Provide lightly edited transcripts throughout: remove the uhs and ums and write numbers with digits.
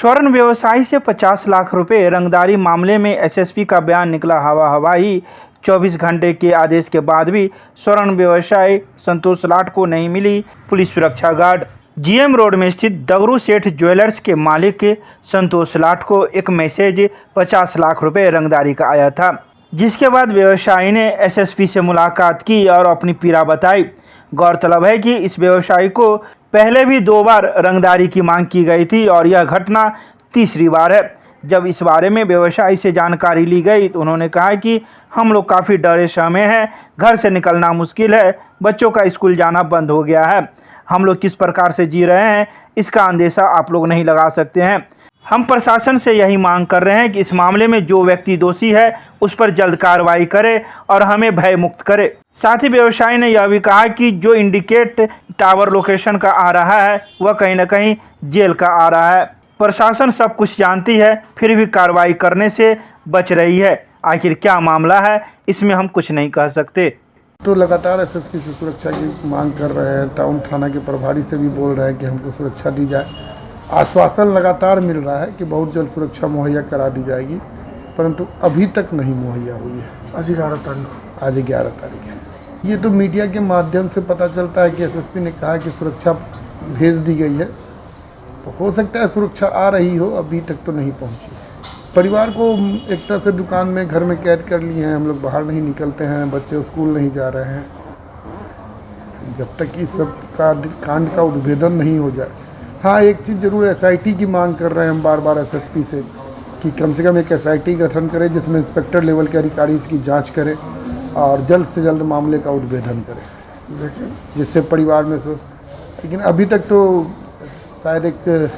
स्वर्ण व्यवसायी से 50 लाख रुपए रंगदारी मामले में एसएसपी का बयान निकला हवा-हवाई। 24 घंटे के आदेश के बाद भी स्वर्ण व्यवसायी संतोष लाट को नहीं मिली पुलिस सुरक्षा गार्ड। जीएम रोड में स्थित दगरू सेठ ज्वेलर्स के मालिक संतोष लाट को एक मैसेज 50 लाख रुपए रंगदारी का आया था, जिसके बाद व्यवसायी ने एसएसपी से मुलाकात की और अपनी पीड़ा बताई। गौरतलब है कि इस व्यवसायी को पहले भी 2 बार रंगदारी की मांग की गई थी और यह घटना तीसरी बार है। जब इस बारे में व्यवसायी से जानकारी ली गई तो उन्होंने कहा कि हम लोग काफ़ी डरे सहमे हैं, घर से निकलना मुश्किल है, बच्चों का स्कूल जाना बंद हो गया है। हम लोग किस प्रकार से जी रहे हैं इसका अंदेशा आप लोग नहीं लगा सकते हैं। हम प्रशासन से यही मांग कर रहे हैं कि इस मामले में जो व्यक्ति दोषी है उस पर जल्द कार्रवाई करे और हमें भय मुक्त करे। साथ ही व्यवसायी ने यह भी कहा कि जो इंडिकेट टावर लोकेशन का आ रहा है वह कहीं न कहीं जेल का आ रहा है। प्रशासन सब कुछ जानती है फिर भी कार्रवाई करने से बच रही है। आखिर क्या मामला है इसमें हम कुछ नहीं कह सकते। तो लगातार एसएसपी से सुरक्षा की मांग कर रहे हैं, टाउन थाना के प्रभारी से भी बोल रहे हैं कि हमको सुरक्षा दी जाए। आश्वासन लगातार मिल रहा है कि बहुत जल्द सुरक्षा मुहैया करा दी जाएगी, परंतु अभी तक नहीं मुहैया हुई है। आज 11 तारीख है। ये तो मीडिया के माध्यम से पता चलता है कि एसएसपी ने कहा कि सुरक्षा भेज दी गई है, तो हो सकता है सुरक्षा आ रही हो, अभी तक तो नहीं पहुंची। परिवार को एक तरह से दुकान में घर में कैद कर लिए हैं, हम लोग बाहर नहीं निकलते हैं, बच्चे स्कूल नहीं जा रहे हैं। जब तक इस सब का कांड का उद्भेदन नहीं हो जाए। हाँ, एक चीज़ ज़रूर एसआईटी की मांग कर रहे हैं हम बार बार एसएसपी से कि कम से कम एक एसआईटी गठन करें जिसमें इंस्पेक्टर लेवल के अधिकारी इसकी जांच करें और जल्द से जल्द मामले का उद्भेदन करें, जिससे परिवार में लेकिन अभी तक तो शायद एक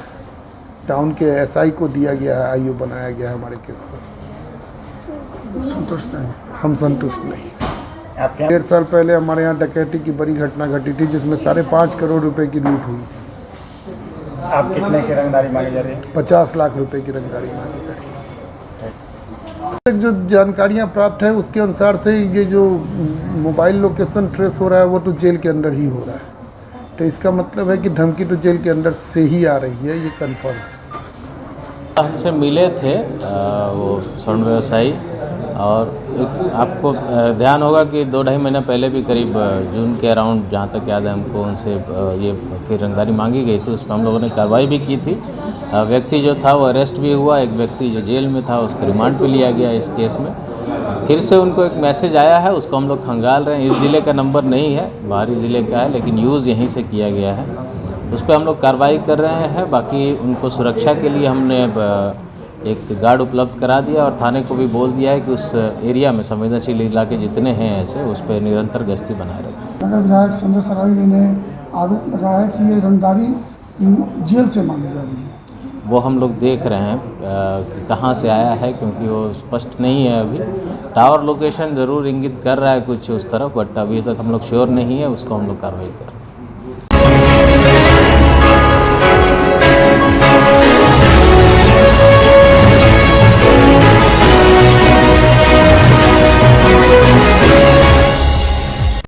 टाउन के एसआई को दिया गया है, आईओ बनाया गया है हमारे केस को। संतुष्ट नहीं, हम संतुष्ट नहीं। 1.5 साल पहले हमारे यहाँ डकैती की बड़ी घटना घटी थी जिसमें 5.5 करोड़ रुपए की लूट हुई थी। आप कितने की रंगदारी मांगी जा रही है? 50 लाख रुपए की रंगदारी मांगी जा रही है। जो जानकारियाँ प्राप्त है उसके अनुसार से ये जो मोबाइल लोकेशन ट्रेस हो रहा है वो तो जेल के अंदर ही हो रहा है, तो इसका मतलब है कि धमकी तो जेल के अंदर से ही आ रही है, ये कन्फर्म है। हमसे मिले थे वो स्वर्ण व्यवसायी, और आपको ध्यान होगा कि 2-2.5 महीना पहले भी करीब जून के अराउंड, जहाँ तक याद है हमको, उनसे ये फिर रंगदारी मांगी गई थी। उसमें हम लोगों ने कार्रवाई भी की थी। व्यक्ति जो था वो अरेस्ट भी हुआ, एक व्यक्ति जो जेल में था उसको रिमांड पे लिया गया इस केस में। फिर से उनको एक मैसेज आया है, उसको हम लोग खंगाल रहे हैं। इस ज़िले का नंबर नहीं है, बाहरी ज़िले का है, लेकिन यूज़ यहीं से किया गया है। उस पर हम लोग कार्रवाई कर रहे हैं। बाकी उनको सुरक्षा के लिए हमने एक गार्ड उपलब्ध करा दिया और थाने को भी बोल दिया है कि उस एरिया में संवेदनशील इलाके जितने हैं ऐसे, उस पर निरंतर गश्ती बनाए रखें। नगर विधायक संजय सरावगी ने आरोप लगाया है कि ये रंगदारी जेल से मांगी जा रही है। वो हम लोग देख रहे हैं कि कहाँ से आया है, क्योंकि वो स्पष्ट नहीं है अभी। टावर लोकेशन ज़रूर इंगित कर रहा है कुछ उस तरफ, बट अभी तक हम लोग श्योर नहीं है, उसको हम लोग कार्रवाई कर रहे हैं।